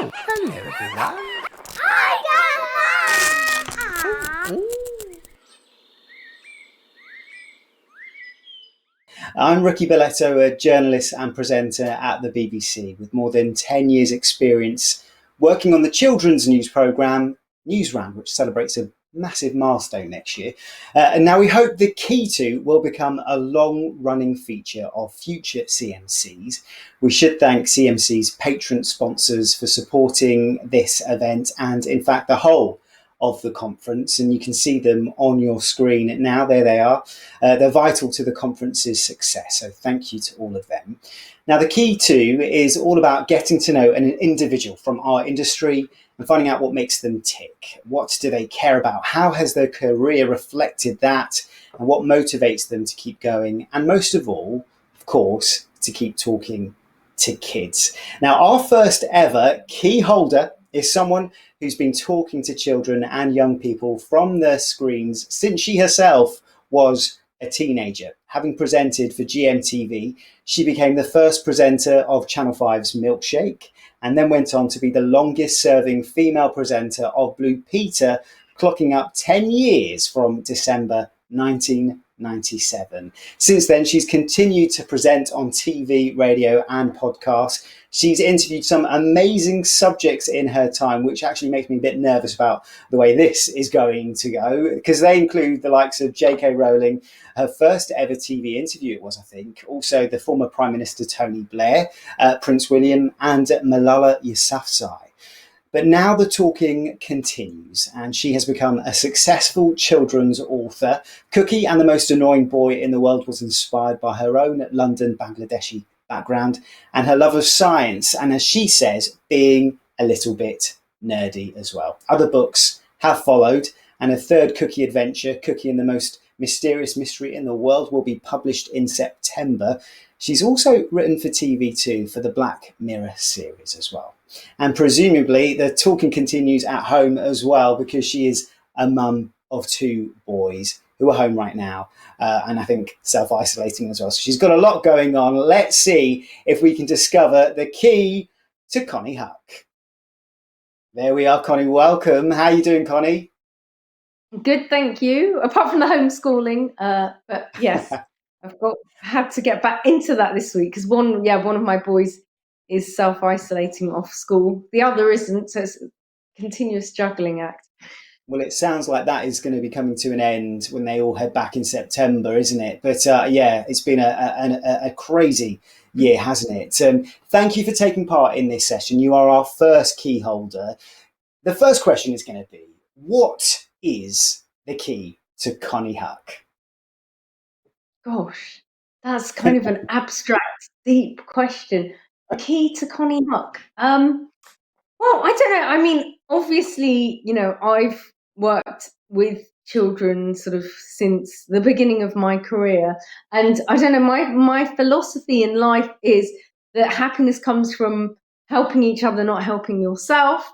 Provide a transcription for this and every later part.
Hello, everyone. I'm Ricky Belletto, a journalist and presenter at the BBC with more than 10 years' experience working on the children's news programme Newsround, which celebrates a massive milestone next year. And now we hope The Key To will become a long-running feature of future CMCs. We should thank CMC's patron sponsors for supporting this event and, in fact, the whole of the conference, and you can see them on your screen now. There they are. They're vital to the conference's success, so thank you to all of them. Now, The Key To is all about getting to know an individual from our industry and finding out what makes them tick. What do they care about? How has their career reflected that? And what motivates them to keep going? And most of all, of course, to keep talking to kids. Now, our first ever key holder is someone who's been talking to children and young people from their screens since she herself was a teenager. Having presented for GMTV, she became the first presenter of Channel 5's Milkshake and then went on to be the longest serving female presenter of Blue Peter, clocking up 10 years from December 1997. Since then, she's continued to present on TV, radio, and podcasts. She's interviewed some amazing subjects in her time, which actually makes me a bit nervous about the way this is going to go, because they include the likes of J.K. Rowling, her first ever TV interview, it was, I think, also the former Prime Minister Tony Blair, Prince William, and Malala Yousafzai. But now the talking continues, and she has become a successful children's author. Cookie and the Most Annoying Boy in the World was inspired by her own London Bangladeshi background and her love of science, and as she says, being a little bit nerdy as well. Other books have followed, and a third Cookie adventure, Cookie and the Most Mysterious Mystery in the World, will be published in September. She's also written for TV too, for the Black Mirror series as well. And presumably the talking continues at home as well, because she is a mum of two boys who are home right now, and I think self-isolating as well. So she's got a lot going on. Let's see if we can discover the key to Connie Huck. There we are, Connie. Welcome. How are you doing, Connie? Good, thank you. Apart from the homeschooling, but yes, had to get back into that this week because one of my boys is self-isolating off school. The other isn't, so it's a continuous juggling act. Well, it sounds like that is going to be coming to an end when they all head back in September, isn't it? But yeah, it's been a crazy year, hasn't it? Thank you for taking part in this session. You are our first key holder. The first question is going to be, what is the key to Connie Huck? Gosh, that's kind of an abstract, deep question. Key to Connie Huck. Well, I don't know. I mean, obviously, I've worked with children sort of since the beginning of my career. And I don't know, my philosophy in life is that happiness comes from helping each other, not helping yourself.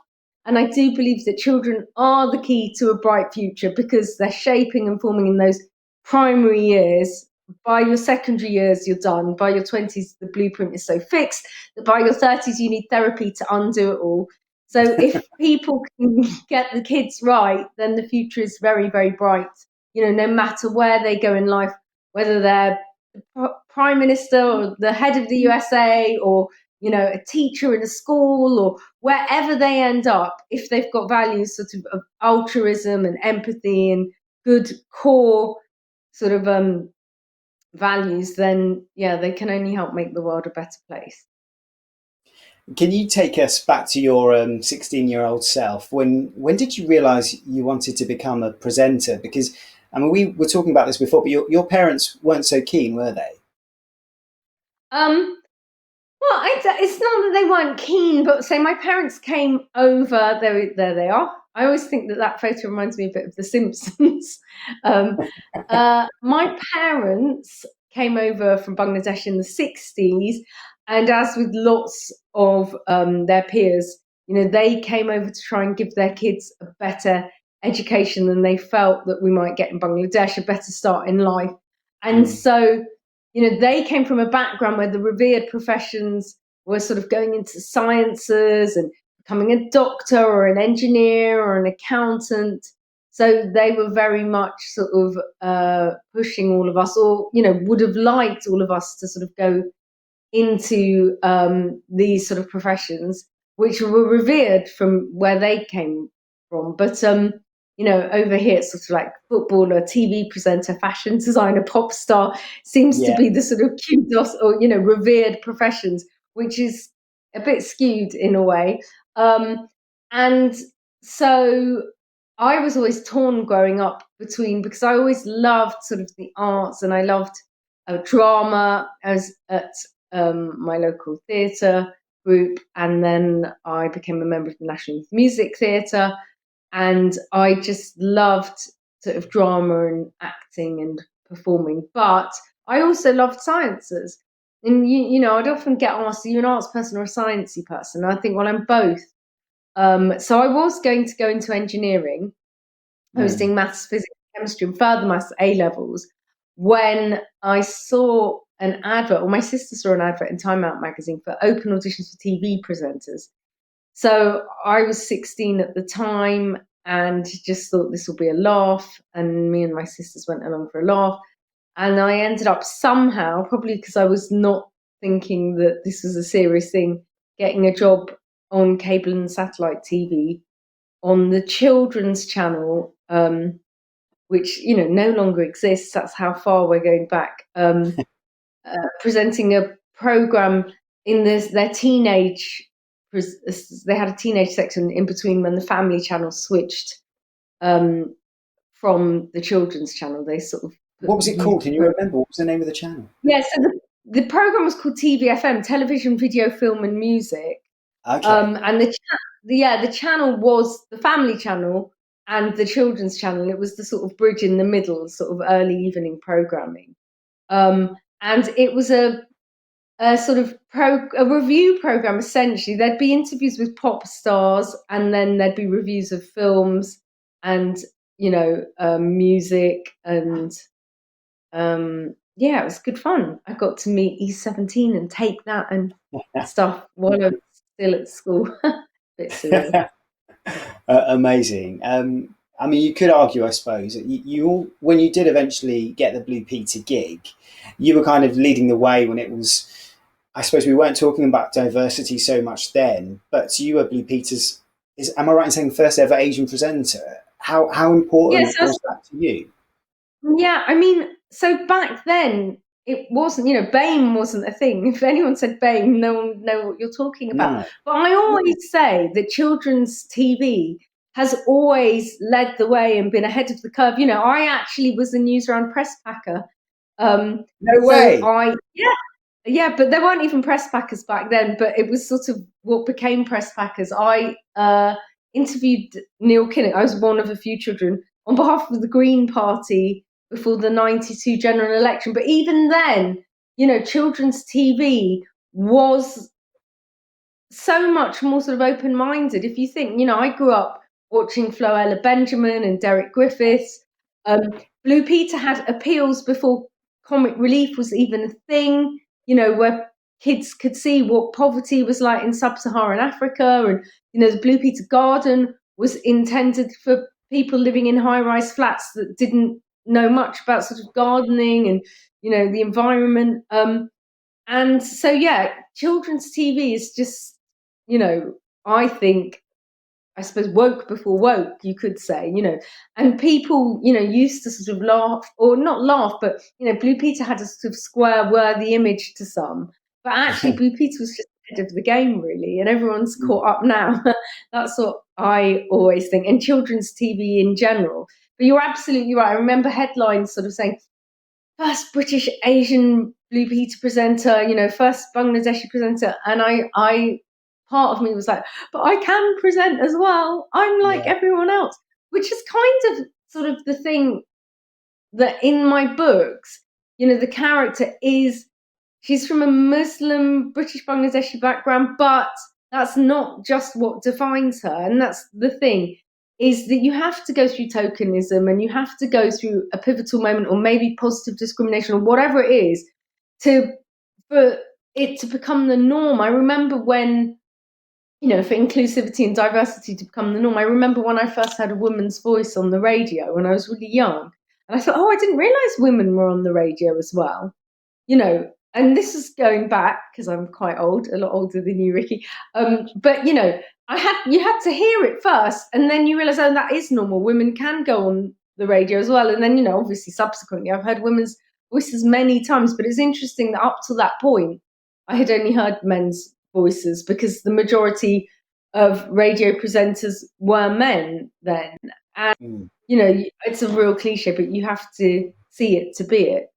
And I do believe that children are the key to a bright future because they're shaping and forming in those primary years. By your secondary years, you're done. By your 20s, the blueprint is so fixed that by your 30s, you need therapy to undo it all. So if people can get the kids right, then the future is very, very bright. No matter where they go in life, whether they're the prime minister or the head of the USA or, a teacher in a school or wherever they end up, if they've got values sort of altruism and empathy and good core sort of values, then they can only help make the world a better place. Can you take us back to your 16-year-old self? When did you realise you wanted to become a presenter? Because I mean, we were talking about this before, but your parents weren't so keen, were they? Well, it's not that they weren't keen, but say my parents came over. There they are. I always think that photo reminds me a bit of The Simpsons. My parents came over from Bangladesh in the 60s, and as with lots of their peers, they came over to try and give their kids a better education than they felt that we might get in Bangladesh, a better start in life. And so, they came from a background where the revered professions were sort of going into sciences and becoming a doctor or an engineer or an accountant. So they were very much sort of pushing all of us, or would have liked all of us to sort of go into these sort of professions, which were revered from where they came from. But over here it's sort of like footballer, TV presenter, fashion designer, pop star seems to Yeah. be the sort of kudos or revered professions, which is a bit skewed in a way. And so I was always torn growing up between, because I always loved sort of the arts, and I loved drama. I was at my local theatre group, and then I became a member of the National Youth Music Theatre, and I just loved sort of drama and acting and performing. But I also loved sciences, and I'd often get asked, "Are you an arts person or a sciencey person?" And I think, well, I'm both. So I was going to go into engineering. I was doing maths, physics, chemistry, and further maths A levels, when I saw an advert, or my sister saw an advert in Time Out magazine for open auditions for TV presenters. So I was 16 at the time and just thought this will be a laugh. And me and my sisters went along for a laugh. And I ended up somehow, probably because I was not thinking that this was a serious thing, getting a job on cable and satellite TV on the children's channel, which no longer exists. That's how far we're going back. Presenting a program in their teenage. They had a teenage section in between when the Family Channel switched from the children's channel. They sort of. What was it called? Can you remember? What was the name of the channel? Yeah, so the program was called TVFM, Television, Video, Film, and Music. Okay. And the channel was the Family Channel and the children's channel. It was the sort of bridge in the middle, sort of early evening programming. And it was a sort of a review program, essentially. There'd be interviews with pop stars, and then there'd be reviews of films and music, and it was good fun. I got to meet E17 and Take That and stuff while I was still at school. Bit silly. Amazing. I mean, you could argue, I suppose, that when you did eventually get the Blue Peter gig, you were kind of leading the way when it was. I suppose we weren't talking about diversity so much then, but you were Blue Peter's. Am I right in saying first ever Asian presenter? How important was that to you? Yeah, I mean, so back then it wasn't, BAME wasn't a thing. If anyone said BAME, no one would know what you're talking about. No. But I always say that children's TV has always led the way and been ahead of the curve. I actually was a Newsround press packer. No way. Yeah, but there weren't even press packers back then, but it was sort of what became press packers. I interviewed Neil Kinnock. I was one of a few children on behalf of the Green Party before the 92 general election. But even then, children's TV was so much more sort of open-minded. If you think, I grew up watching Floella Benjamin and Derek Griffiths. Blue Peter had appeals before Comic Relief was even a thing, where kids could see what poverty was like in sub-Saharan Africa. And, the Blue Peter Garden was intended for people living in high-rise flats that didn't know much about sort of gardening and, the environment. And so, children's TV is just, I suppose woke before woke, you could say, and people, used to sort of laugh, or not laugh, but, Blue Peter had a sort of square worthy image to some, but actually Blue Peter was just ahead of the game, really, and everyone's caught up now. That's what I always think, and children's TV in general. But you're absolutely right. I remember headlines sort of saying, first British Asian Blue Peter presenter, first Bangladeshi presenter. And I part of me was like, but I can present as well. I'm like everyone else, which is kind of sort of the thing that in my books, the character she's from a Muslim British Bangladeshi background, but that's not just what defines her. And that's the thing, is that you have to go through tokenism, and you have to go through a pivotal moment, or maybe positive discrimination, or whatever it is, for it to become the norm. I remember when for inclusivity and diversity to become the norm. I remember when I first heard a woman's voice on the radio when I was really young, and I thought, oh, I didn't realise women were on the radio as well. And this is going back because I'm quite old, a lot older than you, Ricky. But you had to hear it first, and then you realise, oh, that is normal. Women can go on the radio as well, and then obviously subsequently, I've heard women's voices many times. But it's interesting that up to that point, I had only heard men's voices because the majority of radio presenters were men then, and it's a real cliche, but you have to see it to be it.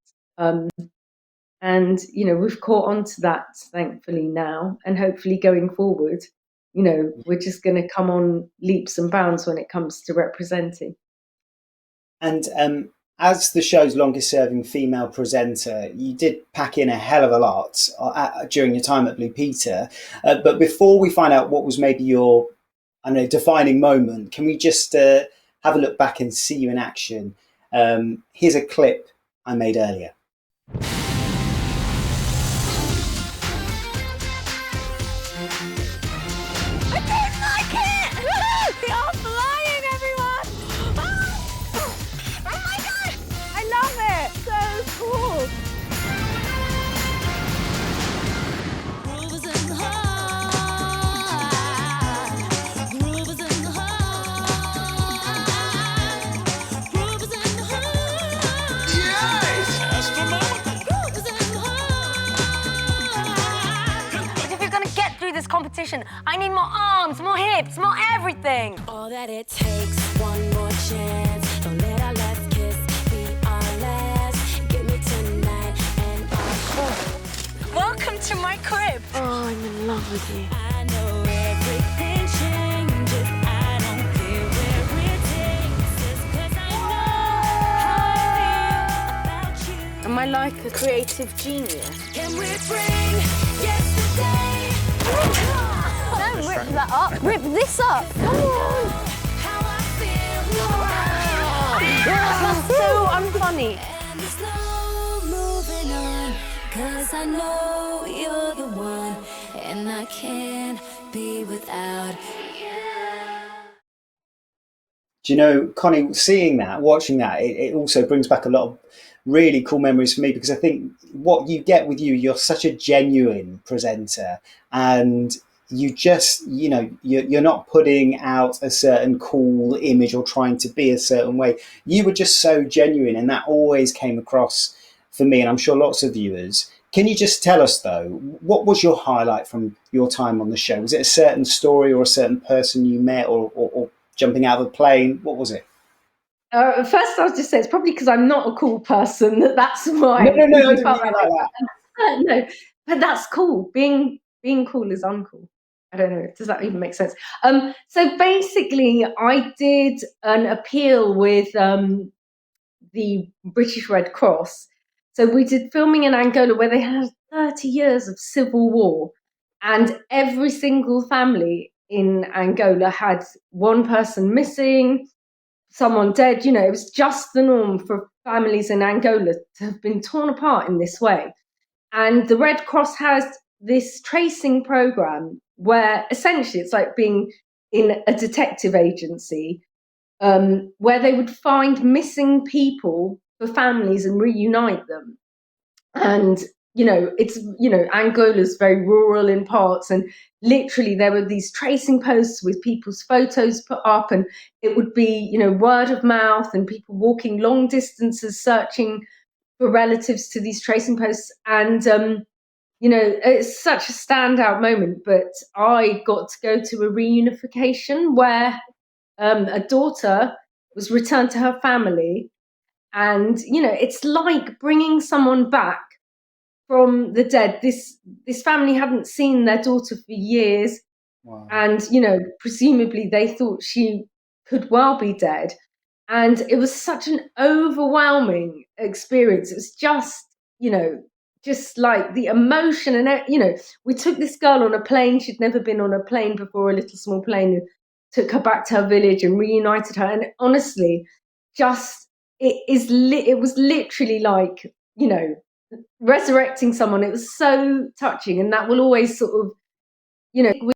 And we've caught on to that, thankfully, now, and hopefully going forward, we're just going to come on leaps and bounds when it comes to representing. And as the show's longest-serving female presenter, you did pack in a hell of a lot during your time at Blue Peter. But before we find out what was maybe your, defining moment, can we just have a look back and see you in action? Here's a clip I made earlier. Competition. I need more arms, more hips, more everything. All that it takes, one more chance. Don't let our last kiss be our last. Give me tonight and Welcome to my crib. Oh, I'm in love with you. I know everything changes. I don't care where it takes us, 'cause I know how I feel about you. Am I like a creative genius? Can we bring yesterday? Don't rip that up. Rip this up. Come on. That's so unfunny. And slow moving on, 'cause I know you're the one, and I can't be without you. Do you know, Connie, watching that, it also brings back a lot of really cool memories for me, because I think what you get with you're such a genuine presenter, and you just, you're not putting out a certain cool image or trying to be a certain way. You were just so genuine, and that always came across for me, and I'm sure lots of viewers. Can you just tell us, though, what was your highlight from your time on the show? Was it a certain story or a certain person you met, or jumping out of a plane? What was it? First, I'll just say it's probably because I'm not a cool person. That's why. No, I didn't mean like that. No, but that's cool. Being cool is uncool. I don't know. Does that even make sense? So basically, I did an appeal with the British Red Cross. So we did filming in Angola, where they had 30 years of civil war, and every single family in Angola had one person missing, someone dead. It was just the norm for families in Angola to have been torn apart in this way. And the Red Cross has this tracing program where essentially it's like being in a detective agency, where they would find missing people for families and reunite them. And it's Angola's very rural in parts, and literally there were these tracing posts with people's photos put up, and it would be word of mouth and people walking long distances searching for relatives to these tracing posts. And it's such a standout moment. But I got to go to a reunification where a daughter was returned to her family, and it's like bringing someone back from the dead. This family hadn't seen their daughter for years. Wow. And presumably they thought she could well be dead, and it was such an overwhelming experience. It was just like the emotion, and we took this girl on a plane. She'd never been on a plane before, a little small plane, and took her back to her village and reunited her. And honestly, it was literally like resurrecting someone. It was so touching, and that will always sort of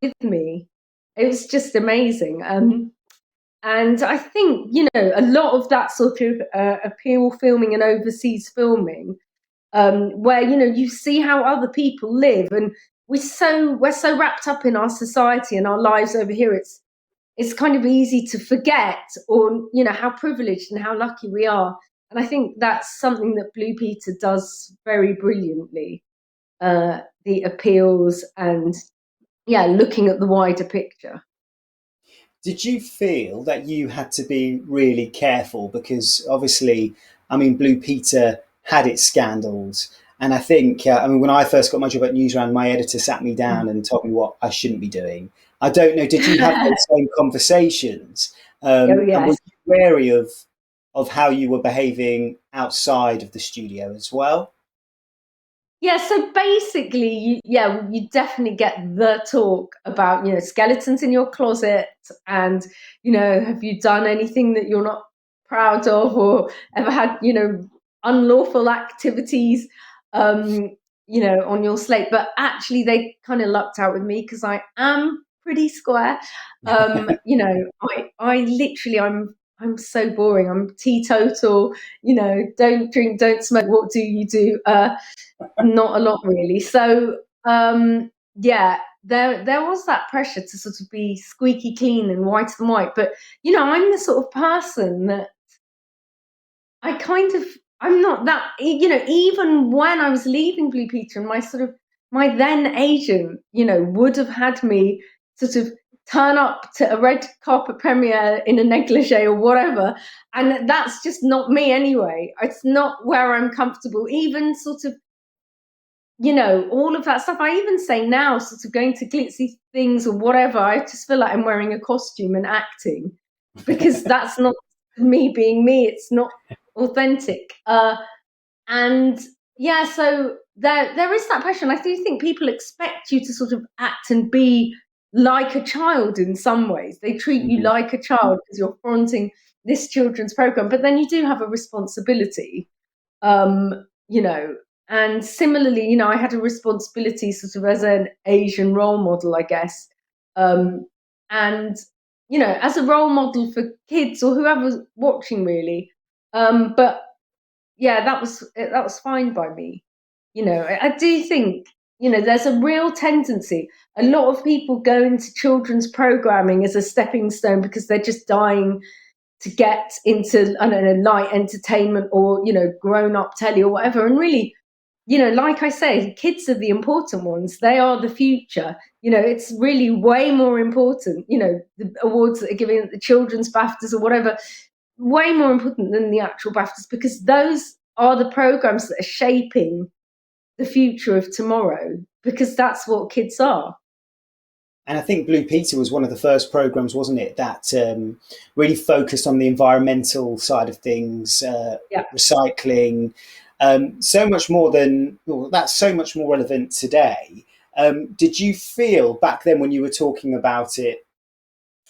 with me. it was just amazing. And I think, a lot of that sort of appeal filming and overseas filming, where, you see how other people live, and we're so wrapped up in our society and our lives over here. It's kind of easy to forget, or, how privileged and how lucky we are. And I think that's something that Blue Peter does very brilliantly. The appeals and, looking at the wider picture. Did you feel that you had to be really careful? Because obviously, I mean, Blue Peter had its scandals. And I think, when I first got my job at Newsround, my editor sat me down and told me what I shouldn't be doing. I don't know, did you have those same conversations? Oh, yes. And were you wary of how you were behaving outside of the studio as well? Yeah, so basically, you definitely get the talk about, skeletons in your closet, and, have you done anything that you're not proud of, or ever had, unlawful activities, on your slate. But actually, they kind of lucked out with me because I am pretty square. I literally, I'm so boring. I'm teetotal, don't drink, don't smoke. What do you do? Not a lot, really. So, there was that pressure to sort of be squeaky clean and white and white. But, I'm the sort of person that I'm not that, even when I was leaving Blue Peter, and my then agent, would have had me sort of turn up to a red carpet premiere in a negligee or whatever. And that's just not me anyway. It's not where I'm comfortable. Even sort of, all of that stuff. I even say now, sort of going to glitzy things or whatever, I just feel like I'm wearing a costume and acting, because that's not me being me. It's not authentic. And so there is that pressure. And I do think people expect you to sort of act and be like a child in some ways. They treat you like a child because you're fronting this children's program, but then you do have a responsibility, and similarly, I had a responsibility sort of as an Asian role model, I guess. And, as a role model for kids or whoever's watching, really. But that was fine by me. I do think, there's a real tendency. A lot of people go into children's programming as a stepping stone because they're just dying to get into, I don't know, light entertainment or, grown up telly or whatever. And really, like I say, kids are the important ones. They are the future. It's really way more important, the awards that are given at the children's BAFTAs or whatever, way more important than the actual BAFTAs, because those are the programs that are shaping the future of tomorrow, because that's what kids are. And I think Blue Peter was one of the first programs, wasn't it, that really focused on the environmental side of things, recycling, so much more than, that's so much more relevant today. Did you feel back then when you were talking about it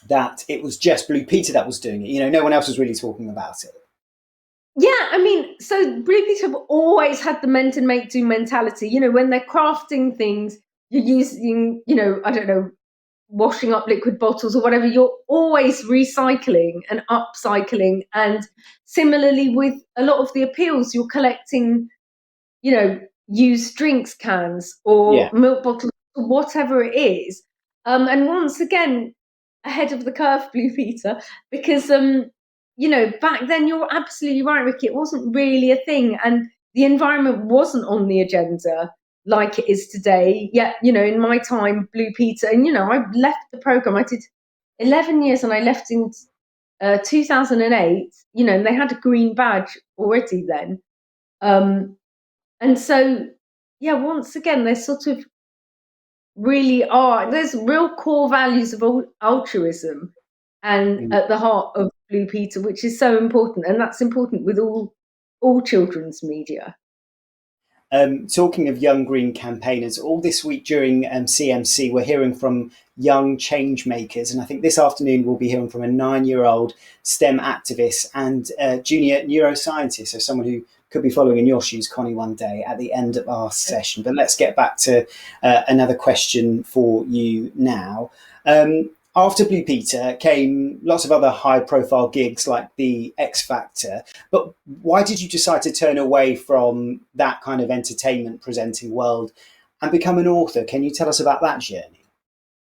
that it was just Blue Peter that was doing it? No one else was really talking about it. Yeah, so Blue Peter have always had the mend and make do mentality. When they're crafting things, you're using, I don't know, washing up liquid bottles or whatever, you're always recycling and upcycling. And similarly with a lot of the appeals, you're collecting, used drinks cans or milk bottles or whatever it is. And once again, ahead of the curve, Blue Peter, because back then, you're absolutely right, Ricky, it wasn't really a thing, and the environment wasn't on the agenda like it is today. Yet, in my time, Blue Peter, and I left the program. I did 11 years, and I left in 2008. And they had a green badge already then, and so once again, there's sort of there's real core values of altruism and at the heart of Blue Peter, which is so important, and that's important with all children's media. Talking of young green campaigners, all this week during CMC, we're hearing from young change makers, and I think this afternoon we'll be hearing from a 9-year-old STEM activist and junior neuroscientist, so someone who could be following in your shoes, Connie, one day at the end of our session. But let's get back to another question for you now. After Blue Peter came lots of other high profile gigs like the X Factor. But why did you decide to turn away from that kind of entertainment presenting world and become an author? Can you tell us about that journey?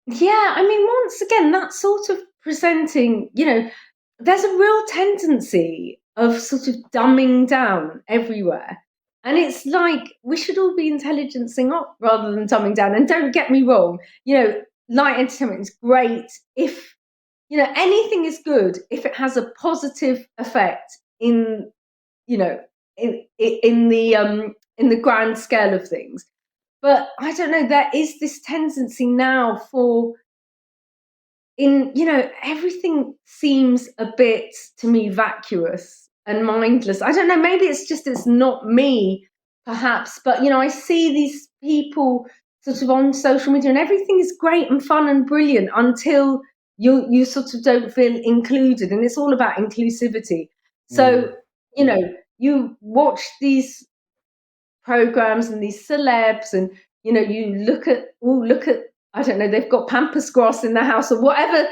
Yeah, I mean, once again, that sort of presenting, there's a real tendency of sort of dumbing down everywhere. And it's like we should all be intelligencing up rather than dumbing down. And don't get me wrong, light entertainment is great if, anything is good if it has a positive effect in, you know, in the grand scale of things. But I don't know, there is this tendency now for everything seems a bit to me vacuous and mindless. I don't know, maybe it's not me, perhaps, but I see these people sort of on social media and everything is great and fun and brilliant until you sort of don't feel included, and it's all about inclusivity. So, you watch these programs and these celebs, and you look at I don't know, they've got pampas grass in the house or whatever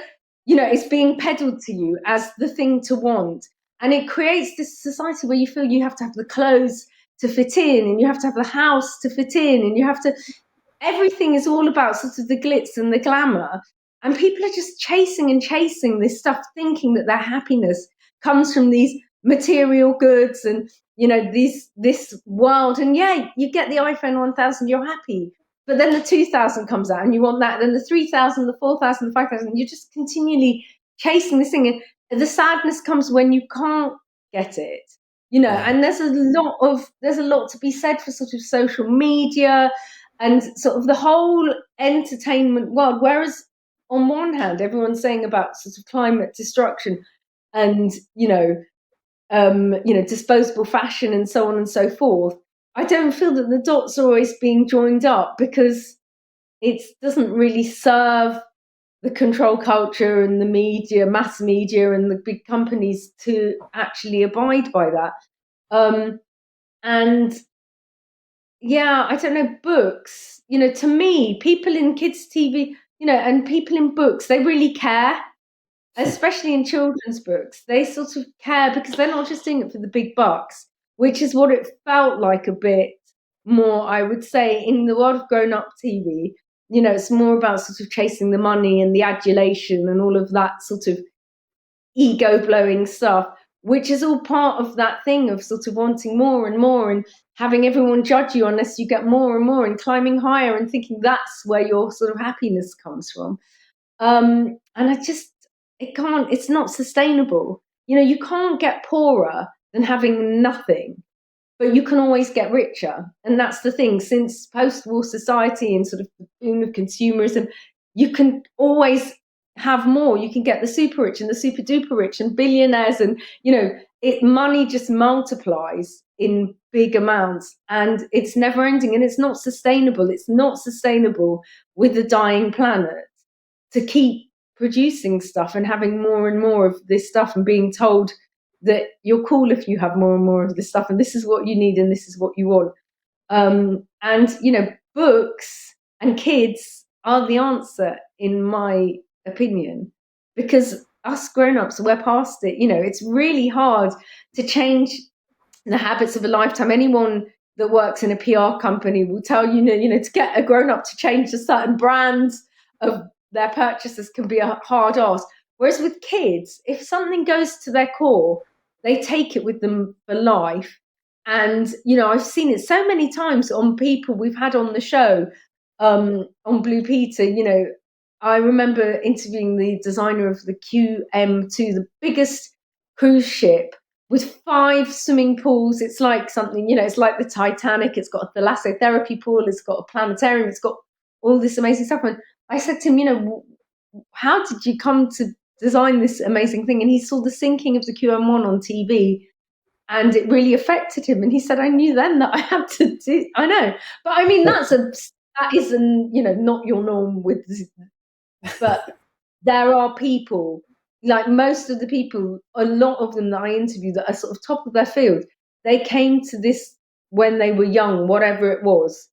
is being peddled to you as the thing to want, and it creates this society where you feel you have to have the clothes to fit in, and you have to have the house to fit in, and you have to, everything is all about sort of the glitz and the glamour, and people are just chasing and chasing this stuff, thinking that their happiness comes from these material goods and this world. And yeah, you get the iPhone 1000, you're happy, but then the 2000 comes out and you want that, then the 3000, the 4000, the 5000, you're just continually chasing this thing, and the sadness comes when you can't get it, and there's a lot to be said for sort of social media and sort of the whole entertainment world, whereas on one hand everyone's saying about sort of climate destruction and disposable fashion and so on and so forth, I don't feel that the dots are always being joined up, because it doesn't really serve the control culture and the media, mass media, and the big companies to actually abide by that. And yeah, I don't know, books, to me, people in kids' TV, and people in books, they really care. Especially in children's books, they sort of care because they're not just doing it for the big bucks, which is what it felt like a bit more, I would say, in the world of grown-up TV. It's more about sort of chasing the money and the adulation and all of that sort of ego-blowing stuff, which is all part of that thing of sort of wanting more and more and having everyone judge you unless you get more and more, and climbing higher and thinking that's where your sort of happiness comes from. And it's not sustainable. You can't get poorer than having nothing, but you can always get richer. And that's the thing, since post-war society and sort of the boom of consumerism, you can always have more. You can get the super rich and the super duper rich and billionaires, and money just multiplies in big amounts, and it's never ending, and it's not sustainable. It's not sustainable with the dying planet to keep producing stuff and having more and more of this stuff and being told that you're cool if you have more and more of this stuff and this is what you need and this is what you want. And books and kids are the answer, in my opinion, because us grown-ups, we're past it. It's really hard to change the habits of a lifetime. Anyone that works in a PR company will tell you, to get a grown-up to change a certain brand of their purchases can be a hard ask. Whereas with kids, if something goes to their core, they take it with them for life. And, I've seen it so many times on people we've had on the show, on Blue Peter. I remember interviewing the designer of the QM2, the biggest cruise ship with 5 swimming pools. It's like something, it's like the Titanic. It's got a thalassotherapy pool. It's got a planetarium. It's got all this amazing stuff. And I said to him, how did you come to design this amazing thing? And he saw the sinking of the QM1 on TV, and it really affected him. And he said, I knew then that I had to do. I know, but I mean, that isn't not your norm with. But there are people, like most of the people, a lot of them that I interview that are sort of top of their field, they came to this when they were young, whatever it was,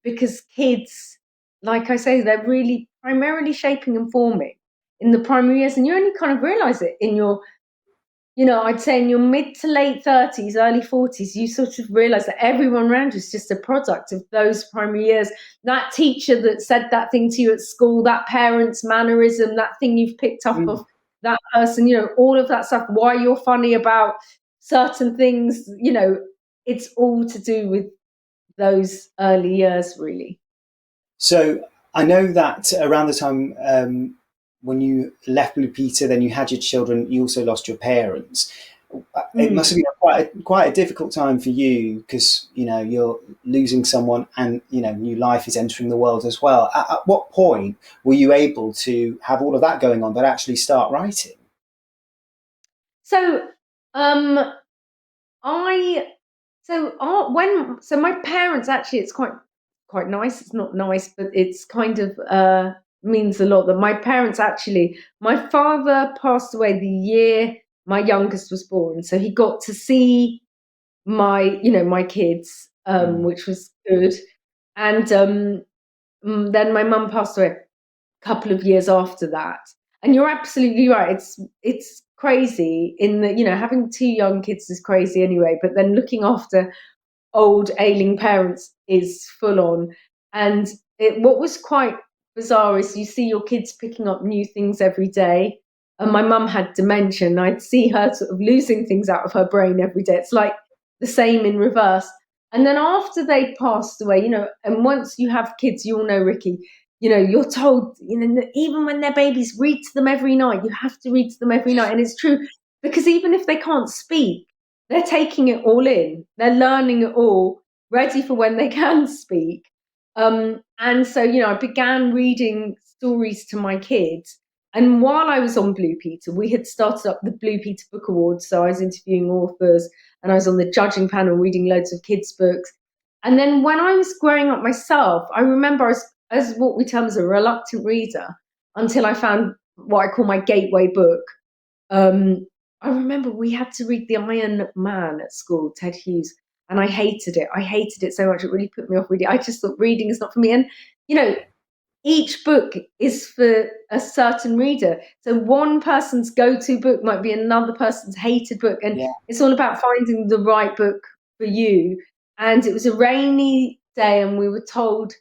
because kids, like I say, they're really primarily shaping and forming in the primary years, and you only kind of realize it in your, you know, I'd say in your mid to late 30s, early 40s, you sort of realize that everyone around you is just a product of those primary years. That teacher that said that thing to you at school, that parent's mannerism, that thing you've picked up of that person, you know, all of that stuff, why you're funny about certain things, you know, it's all to do with those early years, really. So I know that around the time when you left Blue Peter, then you had your children, you also lost your parents. It must have been quite a difficult time for you because, you know, you're losing someone and, you know, new life is entering the world as well. At what point were you able to have all of that going on but actually start writing? So, my parents, actually, it's quite nice. It's not nice, but it's kind of means a lot that my parents, actually, my father passed away the year my youngest was born, so he got to see my kids, which was good. And then my mum passed away a couple of years after that. And you're absolutely right. It's crazy in that, you know, having two young kids is crazy anyway, but then looking after old ailing parents is full on. And what was quite bizarre is you see your kids picking up new things every day. And my mum had dementia, and I'd see her sort of losing things out of her brain every day. It's like the same in reverse. And then after they passed away, you know, and once you have kids, you all know, Ricky, you know, you're told, you know, even when they're babies, read to them every night. You have to read to them every night. And it's true, because even if they can't speak, they're taking it all in. They're learning it all, ready for when they can speak. And so, you know, I began reading stories to my kids. And while I was on Blue Peter, we had started up the Blue Peter Book Awards. So I was interviewing authors and I was on the judging panel reading loads of kids' books. And then when I was growing up myself, I remember I was, as what we term as a reluctant reader, until I found what I call my gateway book. I remember we had to read The Iron Man at school, Ted Hughes, and I hated it. I hated it so much. It really put me off reading. I just thought reading is not for me. And, you know, each book is for a certain reader. So one person's go-to book might be another person's hated book. And it's all about finding the right book for you. And it was a rainy day and we were told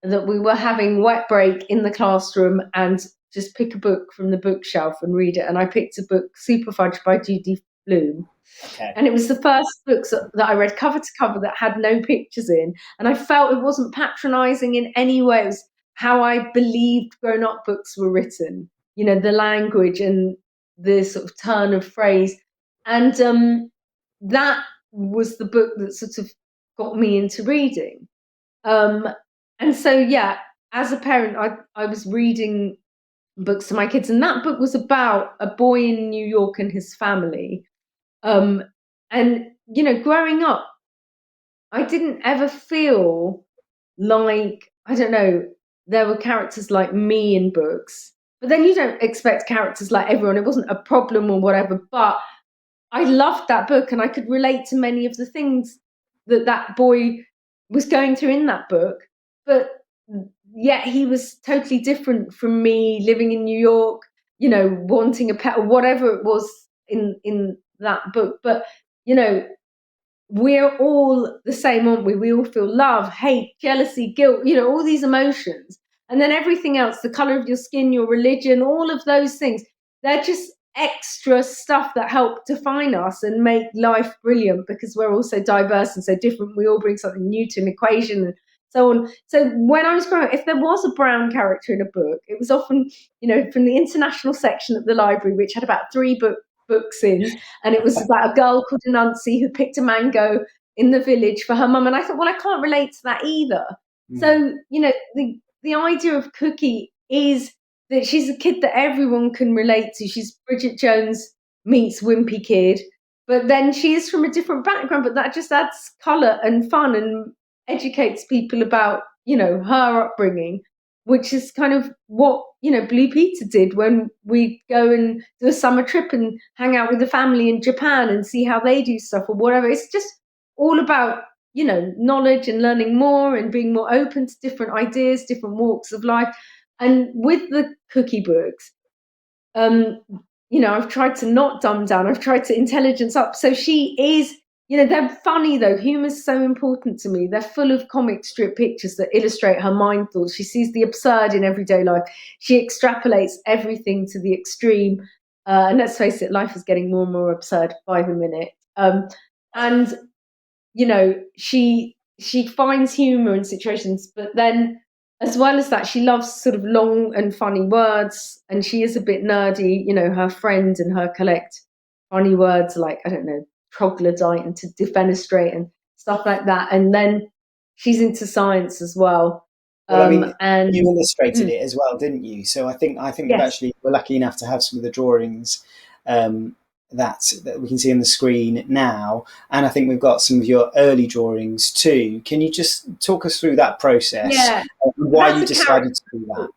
that we were having wet break in the classroom and just pick a book from the bookshelf and read it. And I picked a book, Super Fudge by Judy Blume. Okay. And it was the first books that I read cover to cover that had no pictures in. And I felt it wasn't patronizing in any way. It was how I believed grown-up books were written, you know, the language and the sort of turn of phrase. And that was the book that sort of got me into reading. And so, yeah, as a parent, I was reading books to my kids. And that book was about a boy in New York and his family. And, you know, growing up, I didn't ever feel like, I don't know, there were characters like me in books. But then you don't expect characters like everyone. It wasn't a problem or whatever. But I loved that book and I could relate to many of the things that boy was going through in that book. But yet he was totally different from me living in New York, you know, wanting a pet or whatever it was in that book. But, you know, we're all the same, aren't we? We all feel love, hate, jealousy, guilt, you know, all these emotions. And then everything else, the color of your skin, your religion, all of those things, they're just extra stuff that help define us and make life brilliant because we're all so diverse and so different. We all bring something new to an equation and so on. So when I was growing up, if there was a brown character in a book, it was often, you know, from the international section at the library, which had about 3 books in, and it was about a girl called Anansi who picked a mango in the village for her mum. And I thought, well, I can't relate to that either. So, you know, the idea of Cookie is that she's a kid that everyone can relate to. She's Bridget Jones meets Wimpy Kid, but then she is from a different background, but that just adds colour and fun and educates people about, you know, her upbringing, which is kind of what, you know, Blue Peter did when we go and do a summer trip and hang out with the family in Japan and see how they do stuff or whatever. It's just all about, you know, knowledge and learning more and being more open to different ideas, different walks of life. And with the cookie books, I've tried to not dumb down. I've tried to intelligence up. So she is, they're funny though. Humor's so important to me. They're full of comic strip pictures that illustrate her mind thoughts. She sees the absurd in everyday life. She extrapolates everything to the extreme. And let's face it, life is getting more and more absurd by the minute. And she finds humor in situations, but then as well as that, she loves sort of long and funny words, and she is a bit nerdy. Her friend and her collect funny words like, I don't know, troglodyte and to defenestrate and stuff like that. And then she's into science as well. Well, I mean, and you illustrated it as well, didn't you? So I think yes. we're lucky enough to have some of the drawings that we can see on the screen now, and I think we've got some of your early drawings too. Can you just talk us through that process? Yeah. And why you decided to do that?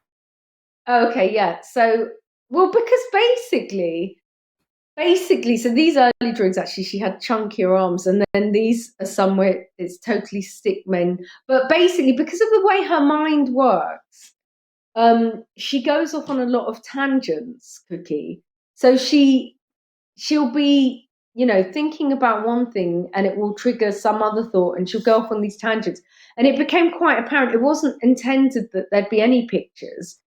Okay, yeah. So, well, because basically, so these early drawings, actually, she had chunkier arms, and then these are somewhere it's totally stick men. But basically, because of the way her mind works, she goes off on a lot of tangents, Cookie. So she'll be, thinking about one thing and it will trigger some other thought and she'll go off on these tangents. And it became quite apparent. It wasn't intended that there'd be any pictures.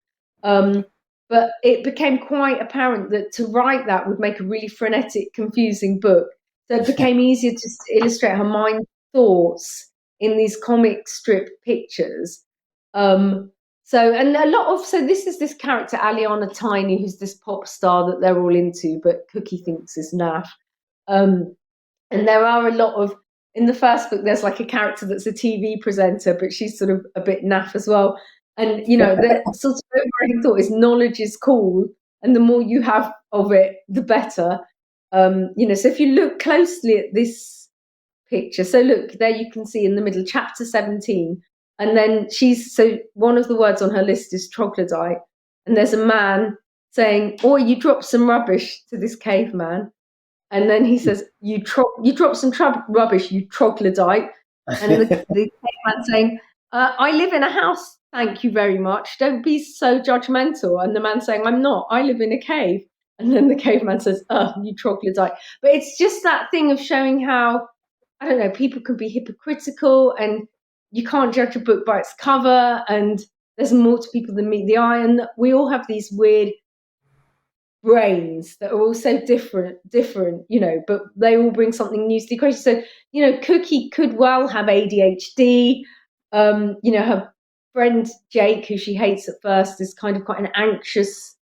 But it became quite apparent that to write that would make a really frenetic, confusing book. So it became easier to illustrate her mind thoughts in these comic strip pictures. So this is this character, Aliana Tiny, who's this pop star that they're all into, but Cookie thinks is naff. And there are a lot of, in the first book, there's like a character that's a TV presenter, but she's sort of a bit naff as well. And, the sort of overriding thought is knowledge is cool. And the more you have of it, the better. So if you look closely at this picture, so look, there you can see in the middle, chapter 17. And then one of the words on her list is troglodyte. And there's a man saying, "Oh, you dropped some rubbish," to this caveman. And then he says, you dropped some rubbish, you troglodyte. And the caveman saying, "I live in a house, thank you very much. Don't be so judgmental." And the man saying, "I'm not, I live in a cave." And then the caveman says, "Oh, you troglodyte." But it's just that thing of showing how, I don't know, people can be hypocritical and you can't judge a book by its cover, and there's more to people than meet the eye. And we all have these weird brains that are all so different, but they all bring something new to the equation. So, Cookie could well have ADHD. Her friend Jake, who she hates at first, is kind of quite an anxious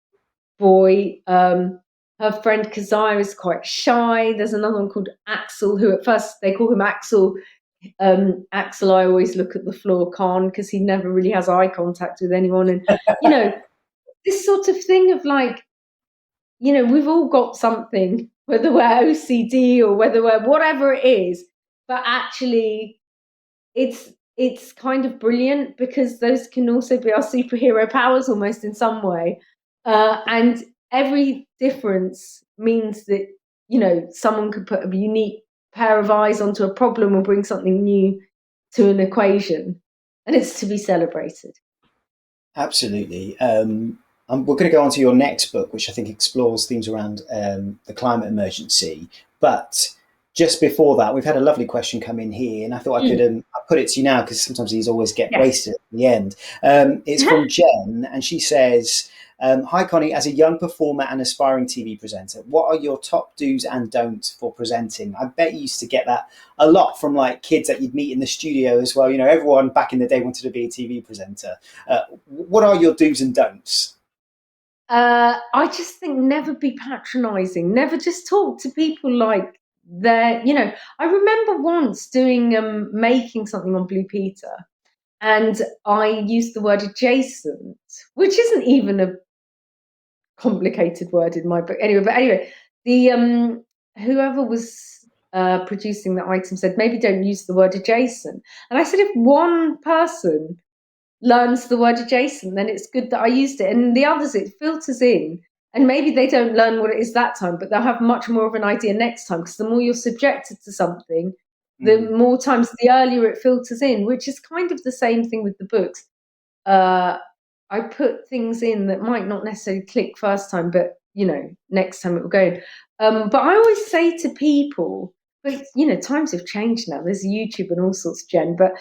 boy. Her friend Keziah is quite shy. There's another one called Axel, who at first they call him Axel. Axel, I always look at the floor, Khan, because he never really has eye contact with anyone. And, this sort of thing of like, we've all got something, whether we're OCD or whether we're whatever it is, but actually it's kind of brilliant because those can also be our superhero powers almost in some way. And every difference means that, someone could put a unique pair of eyes onto a problem or bring something new to an equation. And it's to be celebrated. Absolutely. We're going to go on to your next book, which I think explores themes around the climate emergency. But just before that, we've had a lovely question come in here, and I thought I could I'll put it to you now because sometimes these always get wasted at the end. It's from Jen, and she says, "Hi, Connie. As a young performer and aspiring TV presenter, what are your top do's and don'ts for presenting?" I bet you used to get that a lot from like kids that you'd meet in the studio as well. Everyone back in the day wanted to be a TV presenter. What are your do's and don'ts? I just think never be patronizing, never just talk to people like they're, I remember once doing, making something on Blue Peter, and I used the word adjacent, which isn't even a complicated word in my book. Anyway, the, whoever was producing the item said, maybe don't use the word adjacent. And I said, if one person learns the word adjacent, then it's good that I used it. And the others, it filters in. And maybe they don't learn what it is that time, but they'll have much more of an idea next time, because the more you're subjected to something, the more times, the earlier it filters in, which is kind of the same thing with the books. I put things in that might not necessarily click first time, but next time it will go in. But I always say to people, but times have changed now. There's YouTube and all sorts, Jen. But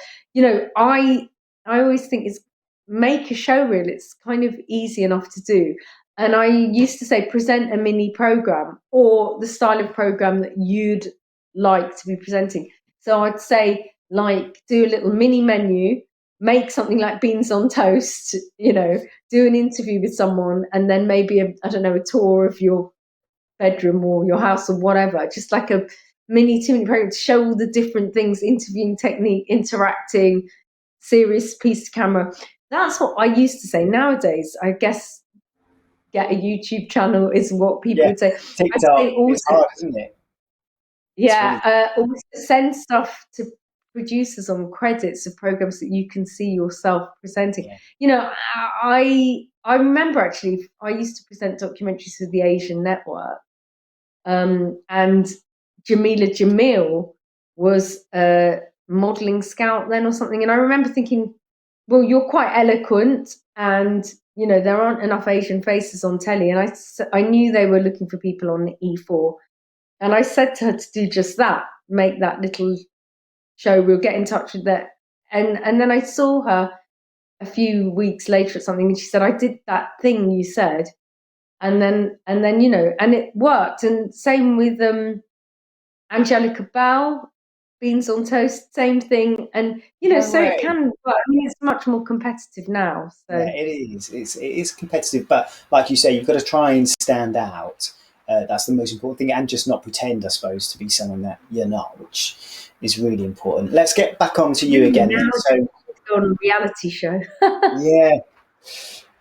I always think it's make a show reel. It's kind of easy enough to do. And I used to say present a mini program or the style of program that you'd like to be presenting. So I'd say like do a little mini menu, make something like beans on toast, do an interview with someone, and then maybe a tour of your bedroom or your house or whatever, just like a mini 2-minute program to show all the different things, interviewing technique, interacting, serious piece of camera. That's what I used to say. Nowadays, I guess get a YouTube channel is what people would say. TikTok, it's hard, isn't it? Yeah, also send stuff to producers on credits of programs that you can see yourself presenting. Yeah. I remember actually I used to present documentaries for the Asian Network, and Jamila Jamil was a modelling scout then or something, and I remember thinking, well, you're quite eloquent, and there aren't enough Asian faces on telly, and I knew they were looking for people on E4. And I said to her to do just that, make that little show. We'll get in touch with that. And then I saw her a few weeks later or something, and she said, I did that thing you said. And then and it worked. And same with Angelica Bell, Beans on Toast, same thing. And, so it can work. I mean, it's much more competitive now. So. Yeah, it is. It is competitive. But like you say, you've got to try and stand out. That's the most important thing, and just not pretend, I suppose, to be someone that you're not, which is really important. Let's get back on to you again. So, on a reality show. Yeah.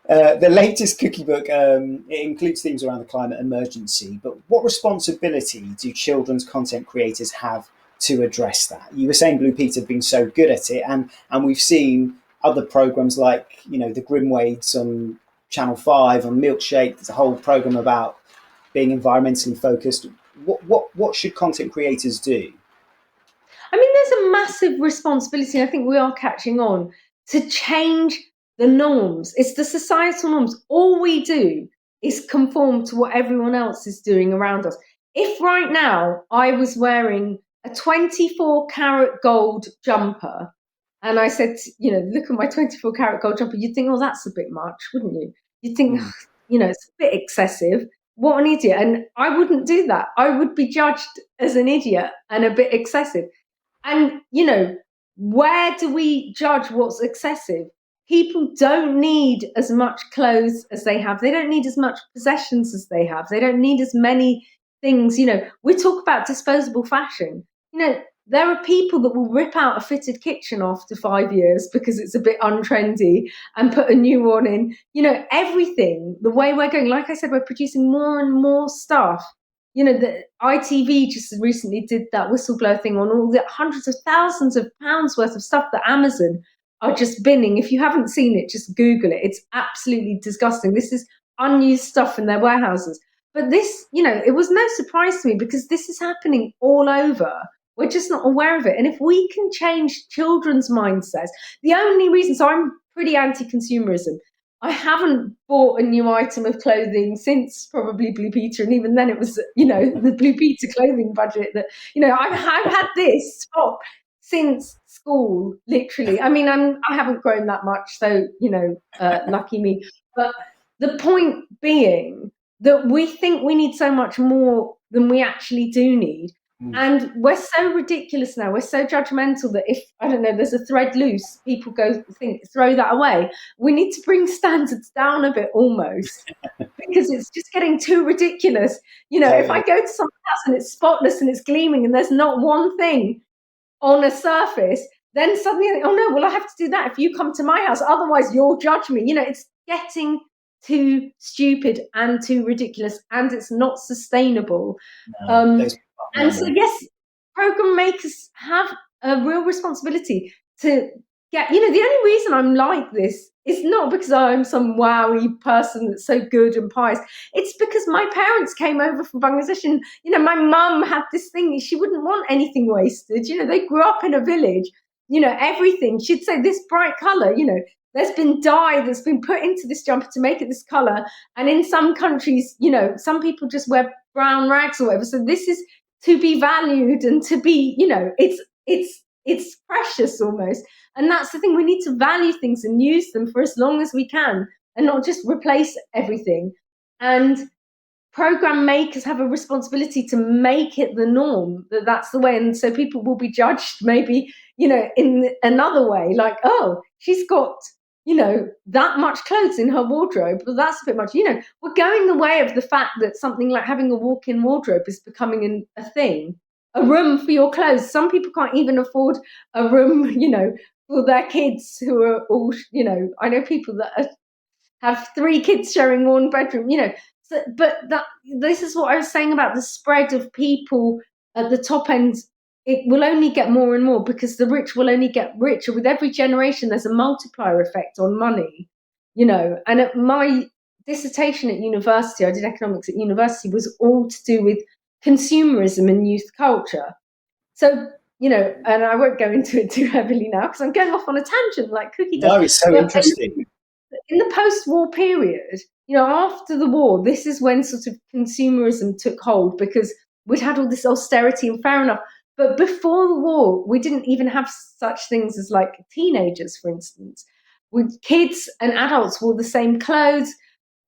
The latest cookie book, it includes themes around the climate emergency, but what responsibility do children's content creators have to address that? You were saying Blue Peter have been so good at it, and we've seen other programmes like, the Grimwades on Channel 5, on Milkshake. There's a whole programme about being environmentally focused. What should content creators do? I mean, there's a massive responsibility. I think we are catching on to change the norms. It's the societal norms. All we do is conform to what everyone else is doing around us. If right now I was wearing a 24-karat gold jumper and I said, look at my 24-karat gold jumper, you'd think, oh, that's a bit much, wouldn't you? You'd think, it's a bit excessive. What an idiot. And I wouldn't do that. I would be judged as an idiot and a bit excessive. And, where do we judge what's excessive? People don't need as much clothes as they have. They don't need as much possessions as they have. They don't need as many things. We talk about disposable fashion. There are people that will rip out a fitted kitchen after 5 years because it's a bit untrendy and put a new one in. Everything, the way we're going, like I said, we're producing more and more stuff. The ITV just recently did that whistleblower thing on all the hundreds of thousands of pounds worth of stuff that Amazon are just binning. If you haven't seen it, just Google it. It's absolutely disgusting. This is unused stuff in their warehouses. But this, it was no surprise to me because this is happening all over. We're just not aware of it. And if we can change children's mindsets, the only reason, so I'm pretty anti-consumerism. I haven't bought a new item of clothing since probably Blue Peter. And even then it was, the Blue Peter clothing budget that, I've had this stop since school, literally. I mean, I haven't grown that much, so, lucky me. But the point being that we think we need so much more than we actually do need. And we're so ridiculous now. We're so judgmental that if, I don't know, there's a thread loose, people throw that away. We need to bring standards down a bit almost because it's just getting too ridiculous. If I go to someone's house and it's spotless and it's gleaming and there's not one thing on a surface, then suddenly, oh no, well, I have to do that if you come to my house. Otherwise, you'll judge me. It's getting too stupid and too ridiculous, and it's not sustainable. And so, yes, program makers have a real responsibility to get, the only reason I'm like this is not because I'm some wowie person that's so good and pious. It's because my parents came over from Bangladesh and, my mum had this thing. She wouldn't want anything wasted. They grew up in a village, everything. She'd say this bright color, there's been dye that's been put into this jumper to make it this color. And in some countries, you know, some people just wear brown rags or whatever. So this is to be valued and to be, you know, it's precious almost. And that's the thing, we need to value things and use them for as long as we can and not just replace everything. And program makers have a responsibility to make it the norm, that's the way. And so people will be judged maybe, you know, in another way, like, oh, she's got, you know, that much clothes in her wardrobe, but that's a bit much. You know, we're going the way of the fact that something like having a walk-in wardrobe is becoming a thing. A room for your clothes. Some people can't even afford a room, you know, for their kids who are all, you know, I know people that have 3 kids sharing one bedroom, you know. So, but this is what I was saying about the spread of people at the top end. It will only get more and more because the rich will only get richer. With every generation, there's a multiplier effect on money, you know. And at my dissertation at university, I did economics at university, was all to do with consumerism and youth culture. So, you know, and I won't go into it too heavily now because I'm going off on a tangent like Cookie does. No, it's so interesting. In the post-war period, you know, after the war, this is when sort of consumerism took hold because we'd had all this austerity, and fair enough. But before the war, we didn't even have such things as like teenagers, for instance. With kids and adults wore the same clothes.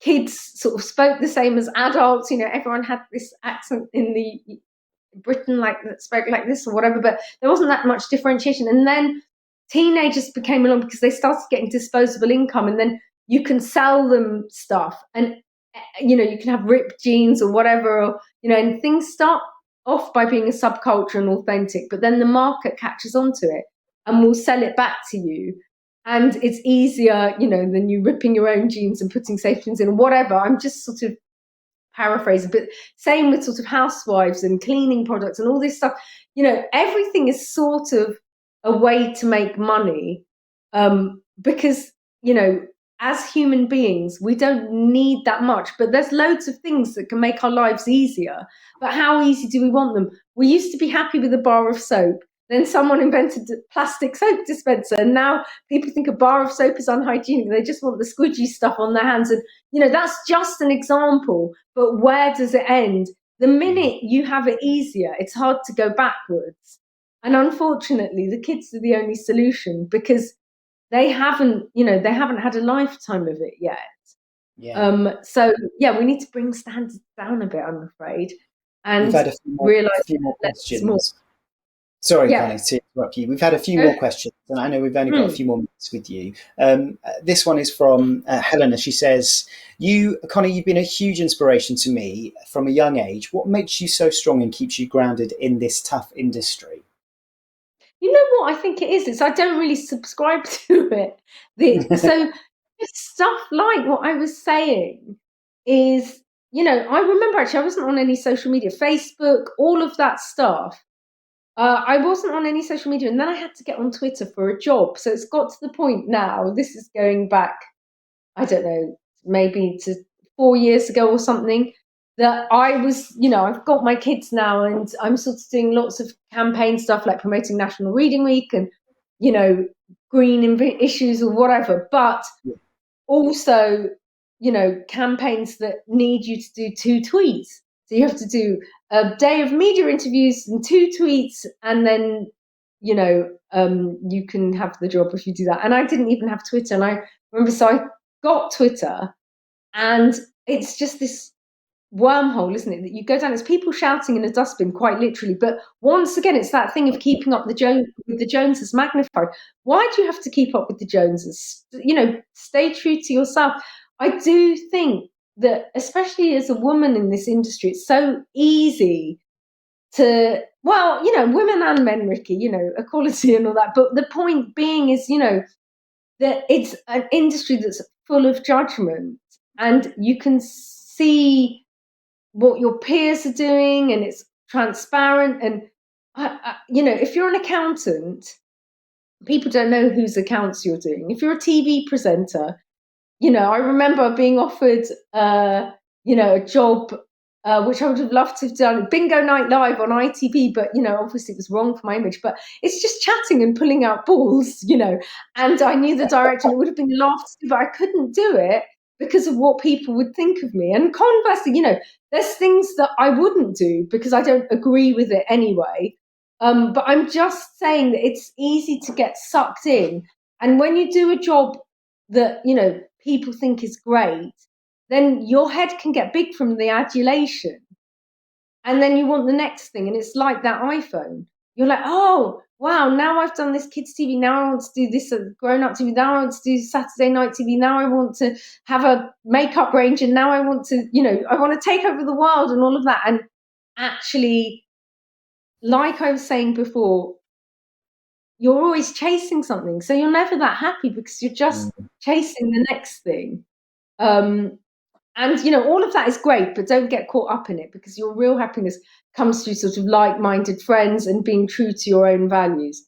Kids sort of spoke the same as adults. You know, everyone had this accent in the Britain like that spoke like this or whatever, but there wasn't that much differentiation. And then teenagers became along because they started getting disposable income, and then you can sell them stuff, and you know, you can have ripped jeans or whatever, or, you know, and things start off by being a subculture and authentic, but then the market catches onto it and will sell it back to you. And it's easier, you know, than you ripping your own jeans and putting safety pins in or whatever. I'm just sort of paraphrasing, but same with sort of housewives and cleaning products and all this stuff. You know, everything is sort of a way to make money, because, you know, as human beings, we don't need that much, but there's loads of things that can make our lives easier. But how easy do we want them? We used to be happy with a bar of soap. Then someone invented a plastic soap dispenser, and now people think a bar of soap is unhygienic. They just want the squidgy stuff on their hands. And, you know, that's just an example, but where does it end? The minute you have it easier, it's hard to go backwards. And unfortunately, the kids are the only solution because they haven't, you know, they haven't had a lifetime of it yet. Yeah. So yeah, we need to bring standards down a bit, I'm afraid, and We've had a few more questions. Sorry, Yeah. Connie, to interrupt you. We've had a few more questions, and I know we've only got a few more minutes with you. This one is from Helena. She says, Connie, you've been a huge inspiration to me from a young age. What makes you so strong and keeps you grounded in this tough industry? You know what I think it is? I don't really subscribe to it. So stuff like what I was saying is, you know, I remember actually I wasn't on any social media, Facebook, all of that stuff. I wasn't on any social media, and then I had to get on Twitter for a job. So it's got to the point now, this is going back, I don't know, maybe to 4 years ago or something, that I was, you know, I've got my kids now, and I'm sort of doing lots of campaign stuff like promoting National Reading Week and, you know, green issues or whatever, but also, you know, campaigns that need you to do 2 tweets. So you have to do a day of media interviews and 2 tweets, and then, you know, you can have the job if you do that. And I didn't even have Twitter. And I remember, so I got Twitter, and it's just this wormhole, isn't it, that you go down, it's people shouting in a dustbin, quite literally. But once again, it's that thing of keeping up with the Joneses magnified. Why do you have to keep up with the Joneses? You know, stay true to yourself. I do think that, especially as a woman in this industry, it's so easy to, well, you know, women and men, Ricky, you know, equality and all that. But the point being is, you know, that it's an industry that's full of judgment, and you can see what your peers are doing, and it's transparent. And you know, if you're an accountant, people don't know whose accounts you're doing. If you're a TV presenter, you know, I remember being offered you know, a job which I would have loved to have done. Bingo Night Live on ITV, but, obviously it was wrong for my image. But it's just chatting and pulling out balls, and I knew the director, and it would have been laughed to, but I couldn't do it because of what people would think of me. And conversely, there's things that I wouldn't do because I don't agree with it anyway. But I'm just saying that it's easy to get sucked in. And when you do a job that, people think is great, then your head can get big from the adulation. And then you want the next thing. And it's like that iPhone. You're like, oh, wow, now I've done this kids' TV. Now I want to do this grown-up TV. Now I want to do Saturday night TV. Now I want to have a makeup range. And now I want to, I want to take over the world and all of that. And actually, like I was saying before, you're always chasing something. So you're never that happy because you're just chasing the next thing. And, all of that is great, but don't get caught up in it because your real happiness comes through sort of like-minded friends and being true to your own values.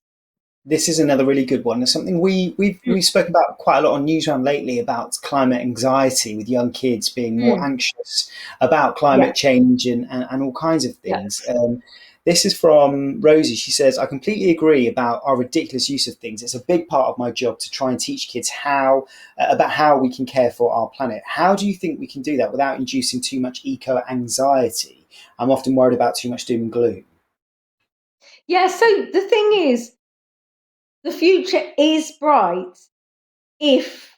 This is another really good one. It's something we've spoken about quite a lot on Newsround lately about climate anxiety with young kids being more anxious about climate change and all kinds of things. This is from Rosie. She says, I completely agree about our ridiculous use of things. It's a big part of my job to try and teach kids about how we can care for our planet. How do you think we can do that without inducing too much eco-anxiety? I'm often worried about too much doom and gloom. Yeah, so the thing is, the future is bright if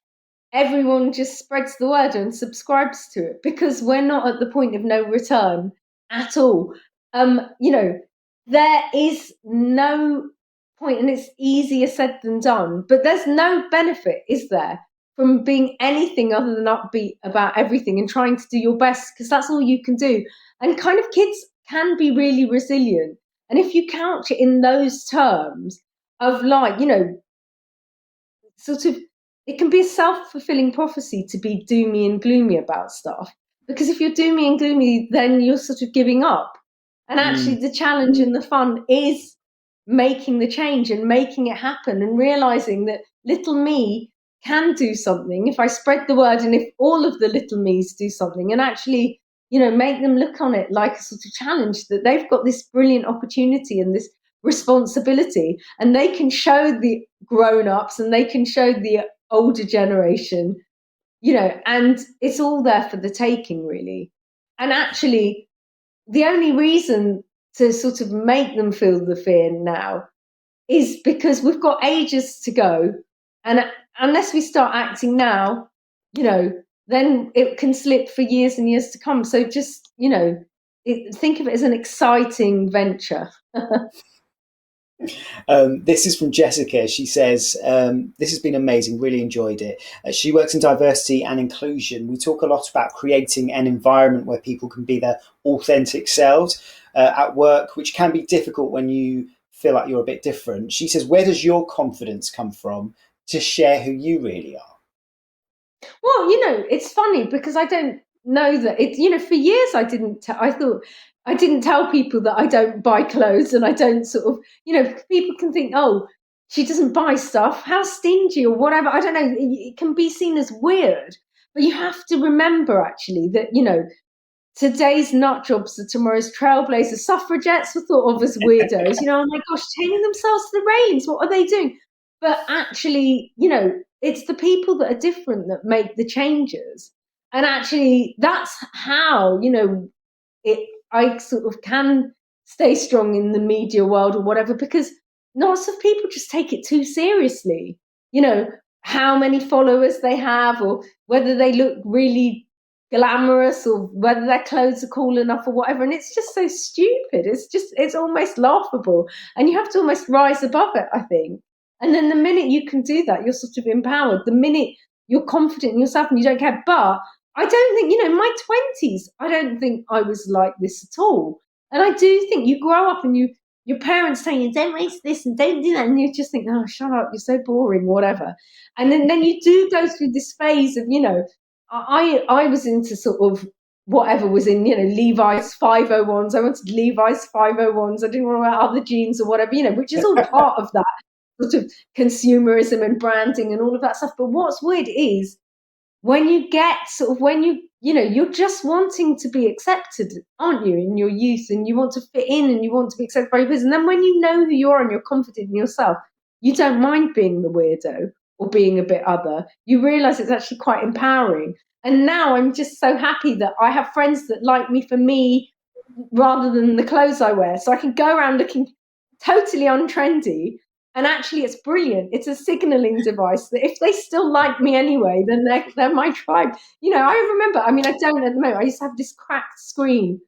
everyone just spreads the word and subscribes to it, because we're not at the point of no return at all. There is no point, and it's easier said than done, but there's no benefit, is there, from being anything other than upbeat about everything and trying to do your best, because that's all you can do. And kind of kids can be really resilient. And if you couch it in those terms of sort of, it can be a self-fulfilling prophecy to be doomy and gloomy about stuff. Because if you're doomy and gloomy, then you're sort of giving up. And actually the challenge and the fun is making the change and making it happen and realizing that little me can do something if I spread the word and if all of the little me's do something and actually, make them look on it like a sort of challenge that they've got this brilliant opportunity and this responsibility, and they can show the grown-ups and they can show the older generation, and it's all there for the taking, really. And actually, the only reason to sort of make them feel the fear now is because we've got ages to go. And unless we start acting now, then it can slip for years and years to come. So just, think of it as an exciting venture. This is from Jessica. She says, this has been amazing, really enjoyed it. She works in diversity and inclusion. We talk a lot about creating an environment where people can be their authentic selves at work, which can be difficult when you feel like you're a bit different. She says, where does your confidence come from to share who you really are? Well, it's funny because I don't know that it, for years I thought I didn't tell people that I don't buy clothes and I don't sort of, people can think, oh, she doesn't buy stuff, how stingy or whatever. I don't know. It can be seen as weird, but you have to remember actually that, today's nut jobs are tomorrow's trailblazers. Suffragettes were thought of as weirdos, oh my gosh, chaining themselves to the railings. What are they doing? But actually, it's the people that are different that make the changes. And actually, that's how, I sort of can stay strong in the media world or whatever, because lots of people just take it too seriously. How many followers they have or whether they look really glamorous or whether their clothes are cool enough or whatever. And it's just so stupid. It's almost laughable. And you have to almost rise above it, I think. And then the minute you can do that, you're sort of empowered. The minute you're confident in yourself and you don't care. But I don't think, in my 20s, I don't think I was like this at all. And I do think you grow up and your parents tell you, don't waste this and don't do that. And you just think, oh, shut up, you're so boring, whatever. And then you do go through this phase of, I was into sort of whatever was in, Levi's 501s. I wanted Levi's 501s. I didn't want to wear other jeans or whatever, which is all part of that sort of consumerism and branding and all of that stuff. But what's weird is when you get sort of, when you're just wanting to be accepted, aren't you, in your youth, and you want to fit in and you want to be accepted by your peers. And then when you know who you are and you're confident in yourself, you don't mind being the weirdo or being a bit other. You realize it's actually quite empowering. And now I'm just so happy that I have friends that like me for me rather than the clothes I wear. So I can go around looking totally untrendy. And actually, it's brilliant. It's a signaling device that if they still like me anyway, then they're my tribe. I remember, I mean, I don't at the moment. I used to have this cracked screen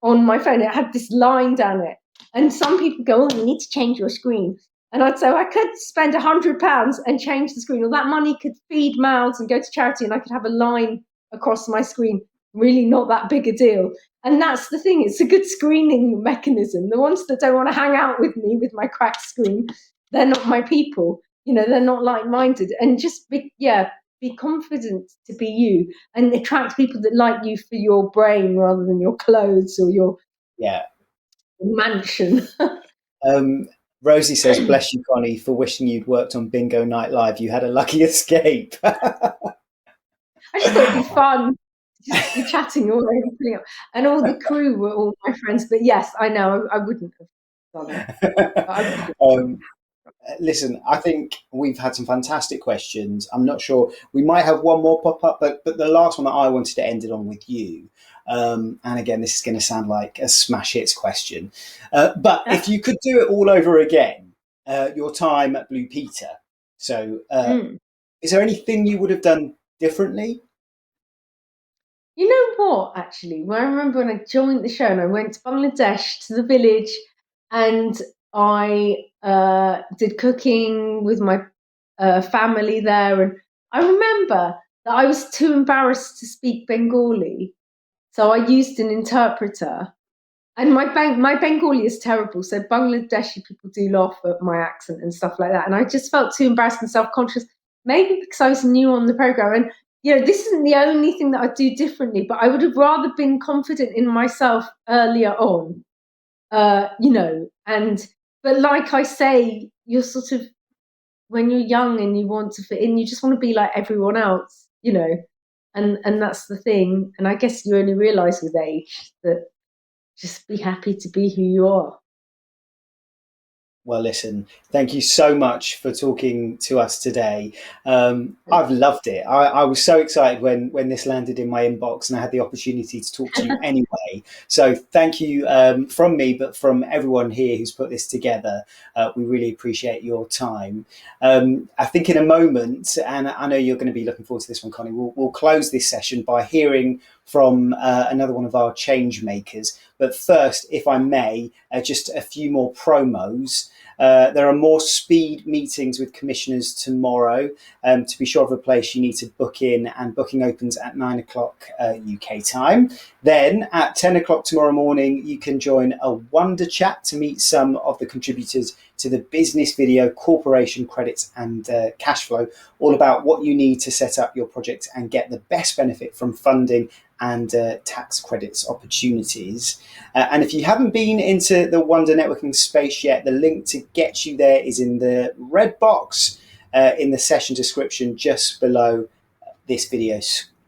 on my phone. It had this line down it. And some people go, oh, you need to change your screen. And I'd say, I could spend £100 and change the screen. Or that money could feed mouths and go to charity, and I could have a line across my screen. Really not that big a deal. And that's the thing. It's a good screening mechanism. The ones that don't want to hang out with me with my cracked screen, they're not my people. They're not like-minded. And just be confident to be you and attract people that like you for your brain rather than your clothes or your mansion. Rosie says, bless you, Connie, for wishing you'd worked on Bingo Night Live. You had a lucky escape. I just thought it'd be fun. Just be chatting all over, and all the crew were all my friends. But yes, I know I wouldn't have done it. Listen, I think we've had some fantastic questions. I'm not sure, we might have one more pop up, but the last one that I wanted to end it on with you. And again, this is going to sound like a smash hits question, but if you could do it all over again, your time at Blue Peter. So, is there anything you would have done differently? You know what, actually? I remember when I joined the show and I went to Bangladesh, to the village, and I did cooking with my family there. And I remember that I was too embarrassed to speak Bengali. So I used an interpreter. And my Bengali is terrible. So Bangladeshi people do laugh at my accent and stuff like that. And I just felt too embarrassed and self-conscious, maybe because I was new on the program. And this isn't the only thing that I'd do differently, but I would have rather been confident in myself earlier on, but like I say, you're sort of, when you're young and you want to fit in, you just want to be like everyone else, and that's the thing. And I guess you only realise with age that just be happy to be who you are. Well, listen, thank you so much for talking to us today. I've loved it. I was so excited when this landed in my inbox and I had the opportunity to talk to you anyway. So thank you from me, but from everyone here who's put this together. We really appreciate your time. I think in a moment, and I know you're going to be looking forward to this one, Connie, we'll close this session by hearing from another one of our change makers. But first, if I may, just a few more promos. There are more speed meetings with commissioners tomorrow. To be sure of a place, you need to book in, and booking opens at 9 o'clock UK time. Then at 10 o'clock tomorrow morning, you can join a Wonder Chat to meet some of the contributors to the business video, corporation credits and cash flow, all about what you need to set up your project and get the best benefit from funding and tax credits opportunities. And if you haven't been into the Wonder Networking space yet, the link to get you there is in the red box in the session description just below this video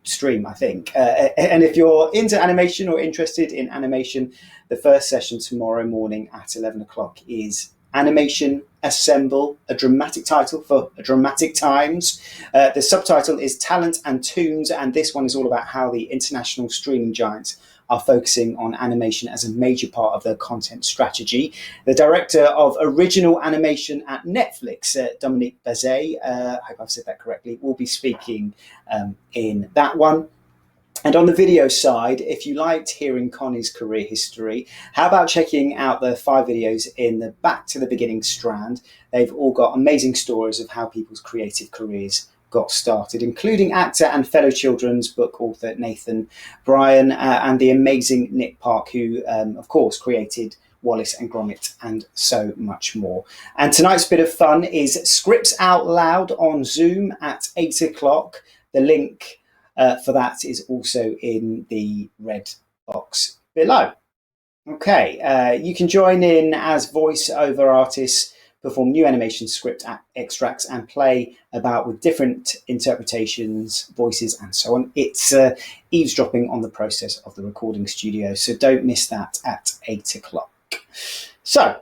stream, I think. And if you're into animation or interested in animation, the first session tomorrow morning at 11 o'clock is Animation Assemble, a dramatic title for dramatic times. The subtitle is Talent and Tunes, and this one is all about how the international streaming giants are focusing on animation as a major part of their content strategy. The director of original animation at Netflix, Dominique Bazet, I hope I've said that correctly, will be speaking in that one. And on the video side, if you liked hearing Connie's career history, how about checking out the 5 videos in the Back to the Beginning strand? They've all got amazing stories of how people's creative careers got started, including actor and fellow children's book author Nathan Bryan and the amazing Nick Park, who, of course, created Wallace and Gromit and so much more. And tonight's bit of fun is Scripts Out Loud on Zoom at 8 o'clock. The link for that is also in the red box below. Okay, you can join in as voiceover artists, perform new animation script extracts, and play about with different interpretations, voices, and so on. It's eavesdropping on the process of the recording studio, so don't miss that at 8 o'clock. So,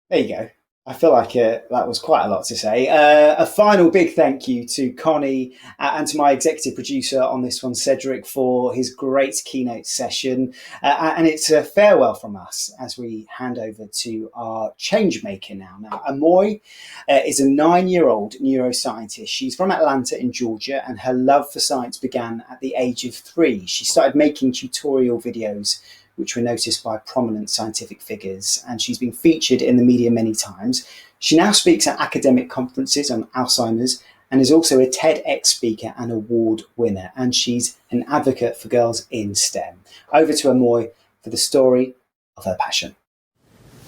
there you go. I feel like that was quite a lot to say. A final big thank you to Connie and to my executive producer on this one, Cedric, for his great keynote session. And it's a farewell from us as we hand over to our change maker now. Now, Amoy is a 9-year-old neuroscientist. She's from Atlanta in Georgia, and her love for science began at the age of 3. She started making tutorial videos which were noticed by prominent scientific figures, and she's been featured in the media many times. She now speaks at academic conferences on Alzheimer's and is also a TEDx speaker and award winner, and she's an advocate for girls in STEM. Over to Amoy for the story of her passion.